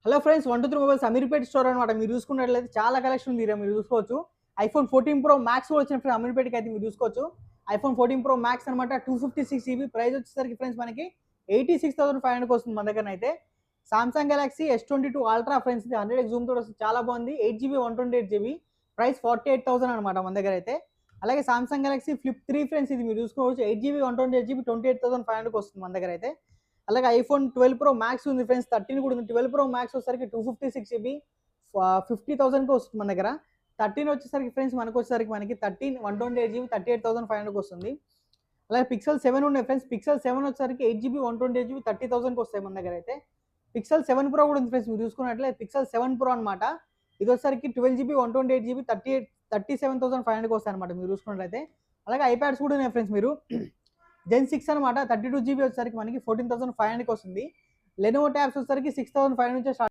Hello friends, 123 mobiles Ameerpet store అనమాట. మీరు చూసుకున్నట్లయితే చాలా కలెక్షన్ ఉంది. మీరు చూసుకోవచ్చు. ఐఫోన్ 14 ప్రో మ్యాక్స్ కూడా వచ్చిన ఫ్రెండ్స్ అమీర్పేట్కి అయితే మీరు చూసుకోవచ్చు. ఐఫోన్ 14 ప్రో మ్యాక్స్ అనమాట. 256 GB ప్రైస్ వచ్చేసరికి ఫ్రెండ్స్ మనకి 86,500 వస్తుంది మన దగ్గర అయితే. Samsung Galaxy S22 ultra friends, ఇది 100x జూమ్ తోటి వస్తుంది, చాలా బాగుంది. 8GB 128GB ప్రైస్ 48,000 అనమాట మన దగ్గర అయితే. అలాగే సామ్సంగ్ గెలాక్సీ ఫ్లిప్ 3 ఫ్రెండ్స్, ఇది మీరు చూసుకోవచ్చు. 8GB 128GB 28,500 వస్తుంది మన దగ్గర అయితే. అలాగే ఐఫోన్ 12 ప్రో మ్యాక్స్ ఉంది ఫ్రెండ్స్, 13 కూడా ఉంది. 12 ప్రో మ్యాక్స్ వచ్చేసరికి 256GB 50,000కి వస్తుంది మన దగ్గర. 13 వచ్చేసరికి ఫ్రెండ్స్ మనకి 13 128GB 38,500కి వస్తుంది. అలాగే పిక్సెల్ 7 ఉన్నాయి ఫ్రెండ్స్. పిక్సెల్ 7 వచ్చేసరికి 8GB 128GB 30,000కి వస్తాయి మన దగ్గర అయితే. పిక్సెల్ 7 ప్రో కూడా ఉంది ఫ్రెండ్స్, మీరు చూసుకున్నట్లయితే పిక్సెల్ 7 ప్రో అనమాట. ఇది వచ్చేసరికి 12GB 128GB 37,500కి వస్తాయి అనమాట మీరు చూసుకున్నట్లయితే. అలాగే ఐప్యాడ్స్ కూడా ఉన్నాయి ఫ్రెండ్స్. మీరు జెన్ 6 అనమాట, 32GB వచ్చేసరికి మనకి 14,500కి వస్తుంది. లెనోవో ట్యాబ్స్ వచ్చేసరికి 6,500 నుంచి స్టార్ట్